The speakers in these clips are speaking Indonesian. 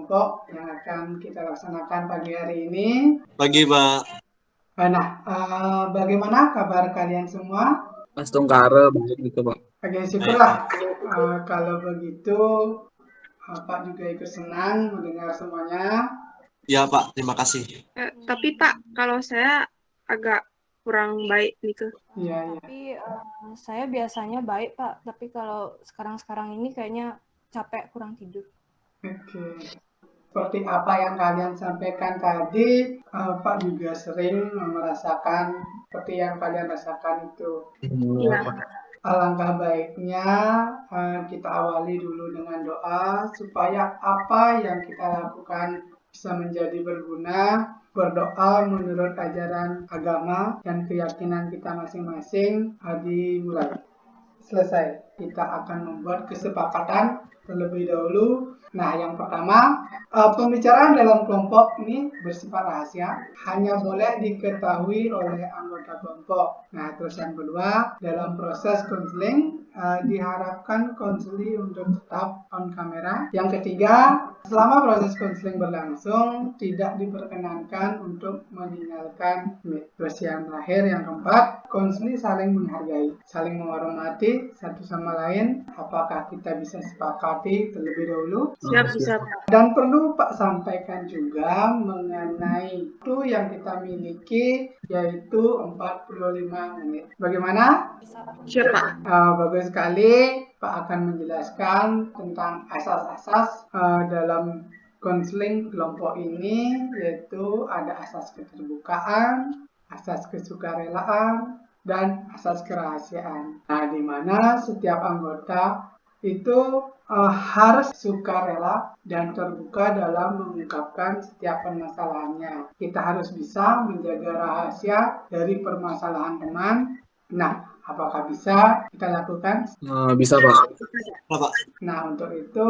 kelompok yang akan kita laksanakan pagi hari ini. Pagi, Pak. Nah, bagaimana kabar kalian semua? Mas Tungkara baik gitu Pak. Oke, syukurlah. Kalau begitu, Pak juga ikut senang mendengar semuanya. Ya, Pak. Terima kasih. Tapi Pak, kalau saya agak kurang baik nih. Iya. Tapi saya biasanya baik Pak, tapi kalau sekarang ini kayaknya capek, kurang tidur. Oke. Seperti apa yang kalian sampaikan tadi, Pak juga sering merasakan seperti yang kalian rasakan itu. Iya. Alangkah baiknya kita awali dulu dengan doa supaya apa yang kita lakukan bisa menjadi berguna. Berdoa menurut ajaran agama dan keyakinan kita masing-masing dimulai. Selesai, kita akan membuat kesepakatan terlebih dahulu. Nah, yang pertama, pembicaraan dalam kelompok ini bersifat rahasia, hanya boleh diketahui oleh anggota kelompok. Nah, terus yang kedua, dalam proses konseling diharapkan konseli untuk tetap on kamera. Yang ketiga, selama proses konseling berlangsung, tidak diperkenankan untuk meninggalkan mic. Terus yang terakhir, yang keempat, konseli saling menghargai, saling menghormati satu sama lain. Apakah kita bisa sepakati terlebih dahulu? Siap. Dan perlu Pak sampaikan juga mengenai waktu yang kita miliki, yaitu 45 menit. Bagaimana? Siap, Pak. Bagus sekali. Pak akan menjelaskan tentang asas-asas dalam konseling kelompok ini, yaitu ada asas keterbukaan, asas kesukarelaan, dan asas kerahasiaan. Nah, di mana setiap anggota itu harus sukarela dan terbuka dalam mengungkapkan setiap permasalahannya. Kita harus bisa menjaga rahasia dari permasalahan teman. Nah, apakah bisa kita lakukan? Bisa Pak. Nah, untuk itu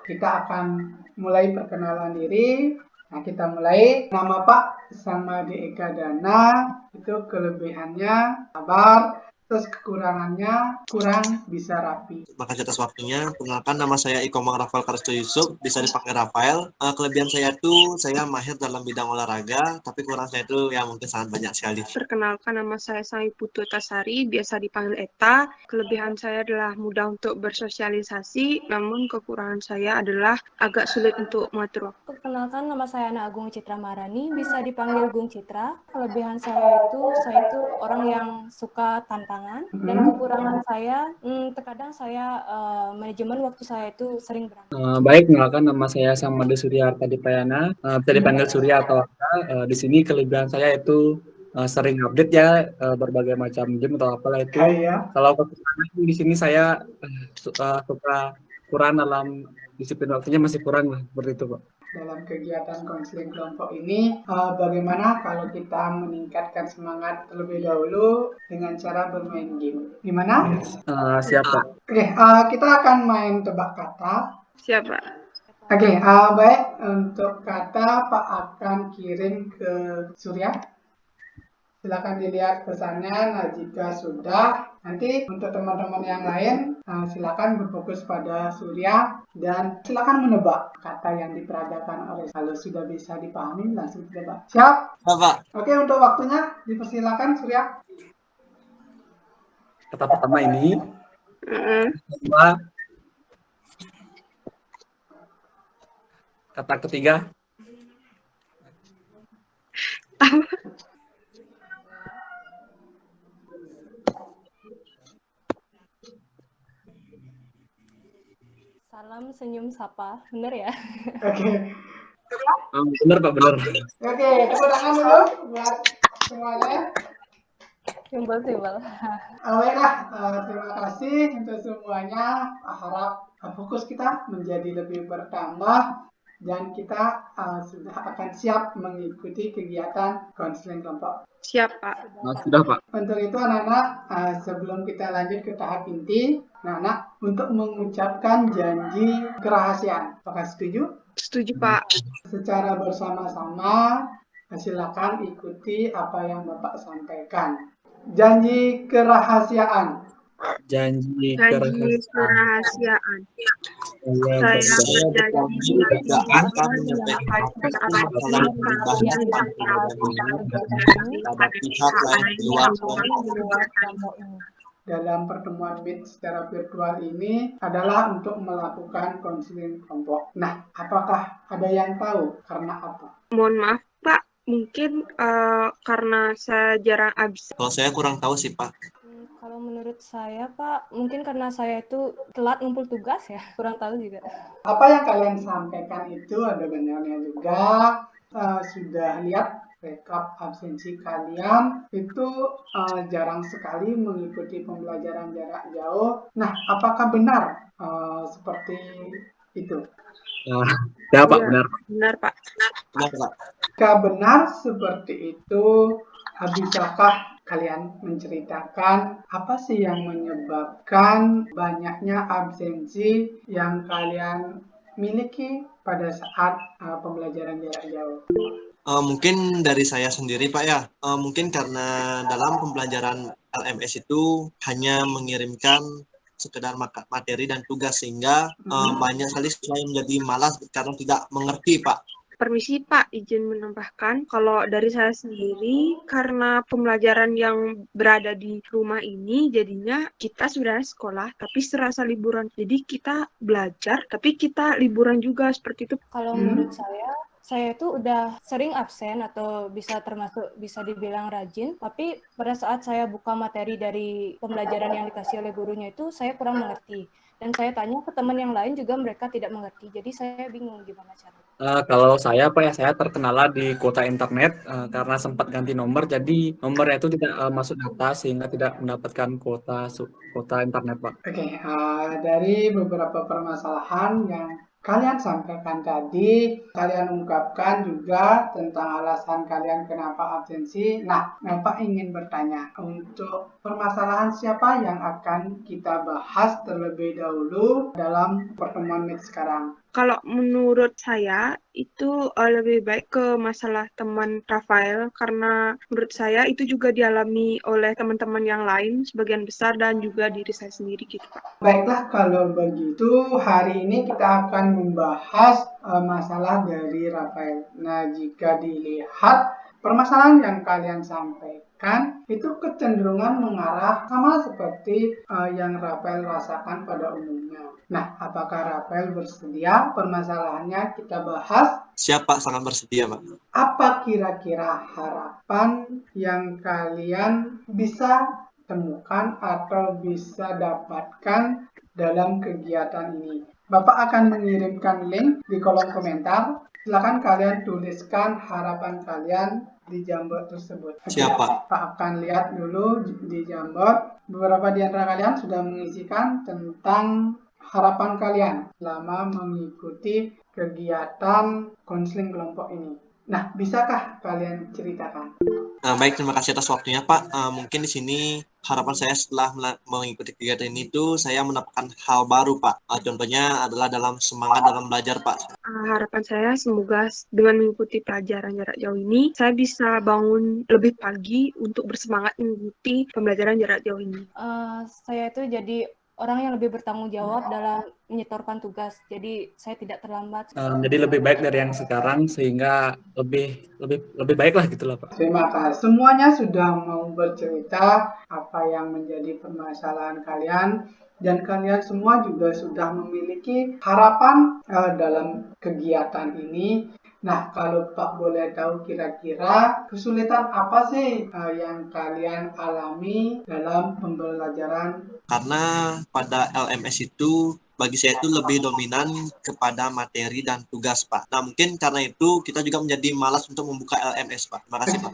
kita akan mulai perkenalan diri. Nah, kita mulai. Nama Pak Samadi Eka Dana, itu kelebihannya sabar, terus kekurangannya kurang bisa rapi. Makasih atas waktunya. Perkenalkan, nama saya Ikomang Rafael Karisto Yusuf, bisa dipanggil Rafael. Kelebihan saya itu saya mahir dalam bidang olahraga, tapi kurang saya itu ya mungkin sangat banyak sekali. Perkenalkan, nama saya Sami Putu Tasari, biasa dipanggil Eta. Kelebihan saya adalah mudah untuk bersosialisasi, namun kekurangan saya adalah agak sulit untuk mengatur waktu. Perkenalkan, nama saya Ana Agung Citra Maharani, bisa dipanggil Gung Citra. Kelebihan saya itu orang yang suka tantangan. Dan kekurangan saya, terkadang saya manajemen waktu saya itu sering berantem. Baik, kenalkan nama saya Samade Surya Artadipayana, bisa dipanggil Surya atau Arta. Di sini kelebihan saya itu sering update ya berbagai macam game atau apalah itu. Kalau kekurangan di sini saya suka kurang dalam disiplin waktunya, masih kurang lah, seperti itu Pak. Dalam kegiatan konseling kelompok ini, bagaimana kalau kita meningkatkan semangat terlebih dahulu dengan cara bermain game? Gimana? Siap Pak. Oke, kita akan main tebak kata. Siap, Pak. Oke, baik. Untuk kata Pak akan kirim ke Surya. Silakan dilihat pesannya. Nah, jika sudah, nanti untuk teman-teman yang lain silakan berfokus pada Surya dan silakan menebak kata yang diperagakan oleh. Kalau sudah bisa dipahami, langsung ditebak. Siap? Pak. Oke, untuk waktunya dipersilakan Surya. Kata pertama ini, kata ketiga. Salam senyum sapa, bener ya? Oke. Bener Pak, bener. Oke, tepuk tangan dulu buat semuanya. Simbol. Baiklah, terima kasih untuk semuanya. Harap fokus kita menjadi lebih bertambah dan kita sudah akan siap mengikuti kegiatan konseling kelompok. Siap, Pak. Sudah Pak. Untuk itu anak-anak, sebelum kita lanjut ke tahap inti, anak-anak untuk mengucapkan janji kerahasiaan. Apakah setuju? Setuju, Pak. Secara bersama-sama, silakan ikuti apa yang Bapak sampaikan. Janji kerahasiaan. Janji kerahasiaan. Saya berjanji tidak akan akan menyampaikan menyampaikan apapun masalah yang dibahas yang dalam kegiatan ini pada pihak lain di luar kelompok ini. Dalam pertemuan Meet secara virtual ini adalah untuk melakukan konseling kelompok. Nah, apakah ada yang tahu karena apa? Mohon maaf Pak, mungkin karena saya jarang absen. Kalau saya kurang tahu sih Pak. Kalau menurut saya Pak, mungkin karena saya itu telat ngumpul tugas ya, kurang tahu juga. Apa yang kalian sampaikan itu ada benarnya juga. Sudah lihat rekap absensi kalian itu jarang sekali mengikuti pembelajaran jarak jauh. Nah, apakah benar seperti itu? Ya Pak, Iya, benar. benar Pak. Benar Pak. Jika benar seperti itu, bisakah kalian menceritakan apa sih yang menyebabkan banyaknya absensi yang kalian miliki pada saat pembelajaran jarak jauh? Mungkin dari saya sendiri Pak ya, mungkin karena dalam pembelajaran LMS itu hanya mengirimkan sekedar materi dan tugas sehingga banyak sekali siswa yang menjadi malas karena tidak mengerti Pak. Permisi Pak, izin menambahkan kalau dari saya sendiri karena pembelajaran yang berada di rumah ini jadinya kita sudah sekolah tapi serasa liburan. Jadi kita belajar tapi kita liburan juga seperti itu. Kalau menurut saya itu udah sering absen atau bisa dibilang rajin, tapi pada saat saya buka materi dari pembelajaran yang dikasih oleh gurunya itu saya kurang mengerti. Dan saya tanya ke teman yang lain juga mereka tidak mengerti. Jadi saya bingung gimana caranya. Kalau saya Pak ya, saya terkendala di kuota internet karena sempat ganti nomor, jadi nomornya itu tidak masuk data sehingga tidak mendapatkan kuota internet Pak. Oke, dari beberapa permasalahan yang kalian sampaikan tadi, kalian ungkapkan juga tentang alasan kalian kenapa absensi. Nah, Bapak ingin bertanya, untuk permasalahan siapa yang akan kita bahas terlebih dahulu dalam pertemuan Meet sekarang? Kalau menurut saya itu lebih baik ke masalah teman Rafael karena menurut saya itu juga dialami oleh teman-teman yang lain sebagian besar dan juga diri saya sendiri gitu Pak. Baiklah kalau begitu hari ini kita akan membahas masalah dari Rafael. Nah, jika dilihat permasalahan yang kalian sampaikan itu kecenderungan mengarah sama seperti yang Rafael rasakan pada umumnya. Nah, apakah Rafael bersedia permasalahannya kita bahas? Siapa sangat bersedia Pak? Apa kira-kira harapan yang kalian bisa temukan atau bisa dapatkan dalam kegiatan ini? Bapak akan mengirimkan link di kolom komentar. Silakan kalian tuliskan harapan kalian di Jamboard tersebut. Siapa? Pak akan lihat dulu di Jamboard. Beberapa di antara kalian sudah mengisikan tentang harapan kalian selama mengikuti kegiatan konseling kelompok ini. Nah, bisakah kalian ceritakan? Baik, terima kasih atas waktunya Pak. Mungkin di sini harapan saya setelah mengikuti kegiatan ini tuh saya mendapatkan hal baru Pak. Contohnya adalah dalam semangat dalam belajar Pak. Harapan saya semoga dengan mengikuti pelajaran jarak jauh ini saya bisa bangun lebih pagi untuk bersemangat mengikuti pembelajaran jarak jauh ini. Saya itu jadi orang yang lebih bertanggung jawab dalam menyetorkan tugas. Jadi saya tidak terlambat. Jadi lebih baik dari yang sekarang sehingga lebih baik lah gitu loh Pak. Terima kasih. Semuanya sudah mau bercerita apa yang menjadi permasalahan kalian dan kalian semua juga sudah memiliki harapan dalam kegiatan ini. Nah, kalau Pak boleh tahu kira-kira kesulitan apa sih yang kalian alami dalam pembelajaran? Karena pada LMS itu bagi saya itu lebih dominan kepada materi dan tugas Pak. Nah mungkin karena itu kita juga menjadi malas untuk membuka LMS Pak. Terima kasih Pak.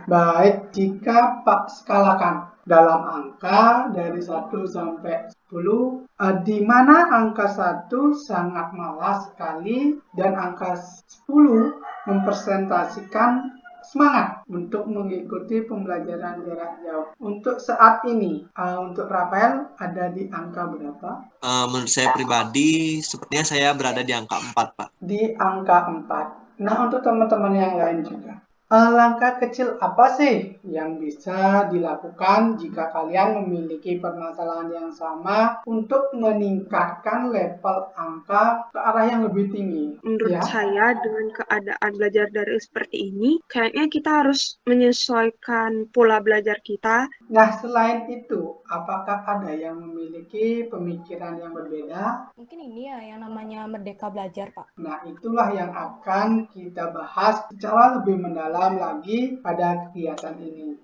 Baik, jika Pak skalakan dalam angka dari 1 sampai 10, di mana angka 1 sangat malas sekali dan angka 10 mempresentasikan semangat untuk mengikuti pembelajaran jarak jauh. Untuk saat ini, untuk Rafael ada di angka berapa? Menurut saya pribadi, sepertinya saya berada di angka 4 Pak. Di angka 4. Nah, untuk teman-teman yang lain juga. Langkah kecil apa sih yang bisa dilakukan jika kalian memiliki permasalahan yang sama untuk meningkatkan level angka ke arah yang lebih tinggi? Menurut Ya. saya, dengan keadaan belajar daring seperti ini, kayaknya kita harus menyesuaikan pola belajar kita. Nah, selain itu, apakah ada yang memiliki pemikiran yang berbeda? Mungkin ini ya yang namanya merdeka belajar, Pak. Nah, itulah yang akan kita bahas secara lebih mendalam lagi pada kegiatan ini.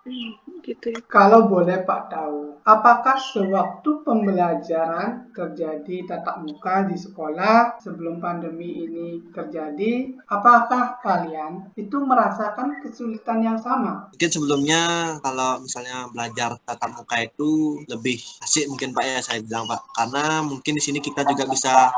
Gitu ya. Kalau boleh Pak tahu, apakah sewaktu pembelajaran terjadi tatap muka di sekolah sebelum pandemi ini terjadi, apakah kalian itu merasakan kesulitan yang sama? Mungkin sebelumnya kalau misalnya belajar tatap muka itu lebih asik mungkin Pak ya, saya bilang Pak, karena mungkin di sini kita juga bisa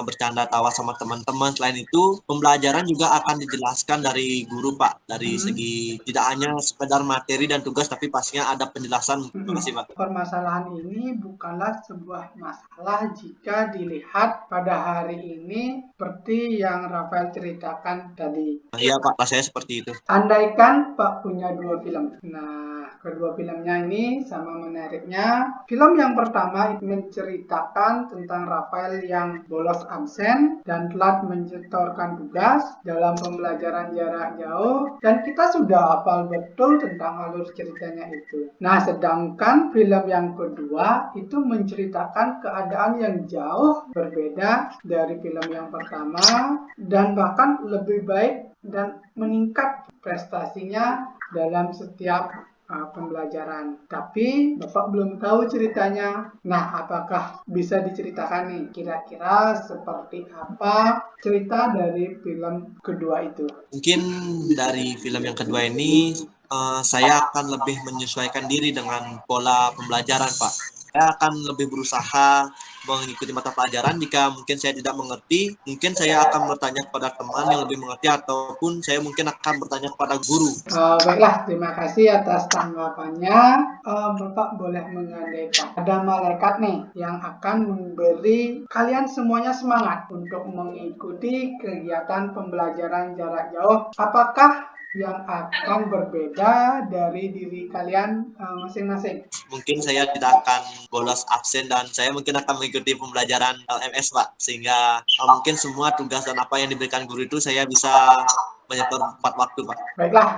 bercanda tawa sama teman-teman. Selain itu pembelajaran juga akan dijelaskan dari guru Pak, dari segi tidak hanya sekedar materi dan tugas, tapi pastinya ada penjelasan. Terima kasih Pak. Permasalahan ini bukanlah sebuah masalah jika dilihat pada hari ini seperti yang Rafael ceritakan tadi. Iya Pak, saya seperti itu. Andaikan Pak punya 2 film. Nah, kedua filmnya ini sama menariknya. Film yang pertama menceritakan tentang Rafael yang bolos absen dan telat menyetorkan tugas dalam pembelajaran jarak jauh, dan kita sudah hafal betul tentang alur ceritanya itu. Nah, sedangkan film yang kedua itu menceritakan keadaan yang jauh berbeda dari film yang pertama dan bahkan lebih baik dan meningkat prestasinya dalam setiap pembelajaran. Tapi Bapak belum tahu ceritanya. Nah, apakah bisa diceritakan nih kira-kira seperti apa cerita dari film kedua itu? Mungkin dari film yang kedua ini saya akan lebih menyesuaikan diri dengan pola pembelajaran Pak. Saya akan lebih berusaha mengikuti mata pelajaran. Jika mungkin saya tidak mengerti, mungkin saya akan bertanya kepada teman yang lebih mengerti, ataupun saya mungkin akan bertanya kepada guru. Baiklah, terima kasih atas tanggapannya. Bapak boleh mengandaikan ada malaikat nih yang akan memberi kalian semuanya semangat untuk mengikuti kegiatan pembelajaran jarak jauh. Apakah yang akan berbeda dari diri kalian masing-masing? Mungkin saya tidak akan bolos absen dan saya mungkin akan mengikuti pembelajaran LMS Pak, sehingga mungkin semua tugas dan apa yang diberikan guru itu saya bisa menyetor tepat waktu Pak. Baiklah,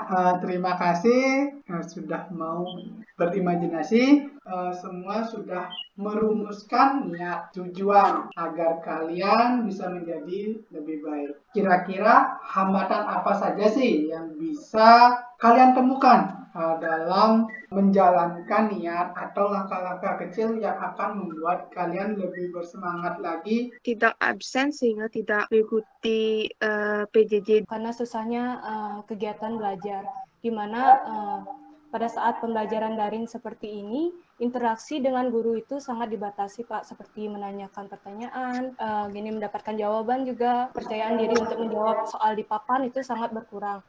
terima kasih sudah mau berimajinasi. Semua sudah merumuskan niat tujuan agar kalian bisa menjadi lebih baik. Kira-kira hambatan apa saja sih yang bisa kalian temukan dalam menjalankan niat atau langkah-langkah kecil yang akan membuat kalian lebih bersemangat lagi? Tidak absen sehingga tidak mengikuti PJJ. Karena susahnya kegiatan belajar, di mana pada saat pembelajaran daring seperti ini, interaksi dengan guru itu sangat dibatasi, Pak, seperti menanyakan pertanyaan, gini mendapatkan jawaban juga, percayaan diri untuk menjawab soal di papan itu sangat berkurang.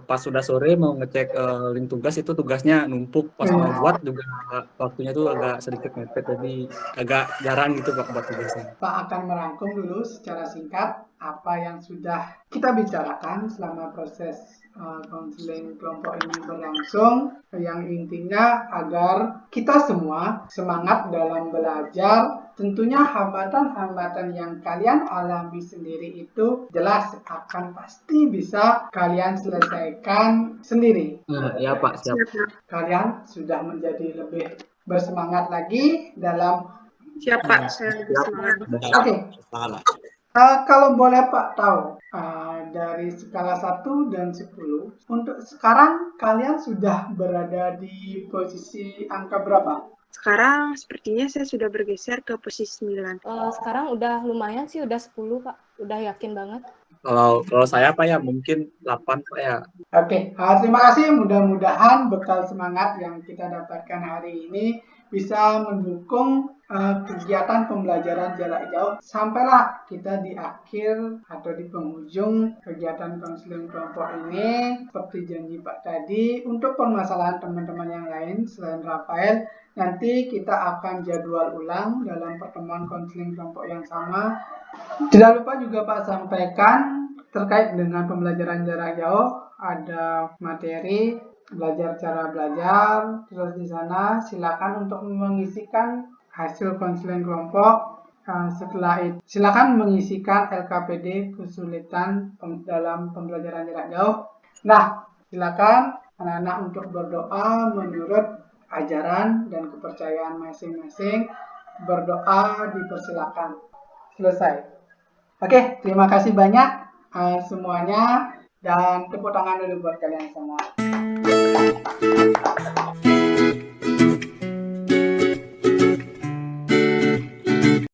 Pas sudah sore mau ngecek link tugas, itu tugasnya numpuk, pas mau buat juga waktunya tuh agak sedikit mepet, jadi agak jarang gitu Pak buat tugasnya. Pak akan merangkum dulu secara singkat apa yang sudah kita bicarakan selama proses konseling kelompok ini berlangsung, yang intinya agar kita semua semangat dalam belajar. Tentunya hambatan-hambatan yang kalian alami sendiri itu jelas akan pasti bisa kalian selesaikan sendiri. Ya Pak, siap. Kalian sudah menjadi lebih bersemangat lagi dalam. Siap Pak, saya lebih semangat. Oke. Kalau boleh Pak tahu, dari skala 1 dan 10, untuk sekarang kalian sudah berada di posisi angka berapa? Sekarang sepertinya saya sudah bergeser ke posisi 9. Sekarang udah lumayan sih, udah 10 Pak, udah yakin banget. Kalau saya Pak ya mungkin 8 Pak ya. Oke, terima kasih. Mudah-mudahan bekal semangat yang kita dapatkan hari ini bisa mendukung kegiatan pembelajaran jarak jauh sampailah kita di akhir atau di penghujung kegiatan konseling kelompok ini. Seperti janji Pak tadi, untuk permasalahan teman-teman yang lain selain Rafael, nanti kita akan jadwal ulang dalam pertemuan konseling kelompok yang sama. Tidak lupa juga Pak sampaikan terkait dengan pembelajaran jarak jauh, ada materi, belajar cara belajar, terus di sana silakan untuk mengisikan hasil konseling kelompok. Setelah itu silakan mengisikan LKPD kesulitan dalam pembelajaran jarak jauh. Nah, silakan anak-anak untuk berdoa menurut ajaran dan kepercayaan masing-masing. Berdoa dipersilakan. Selesai. Oke, terima kasih banyak semuanya, dan tepuk tangan dulu buat kalian semua.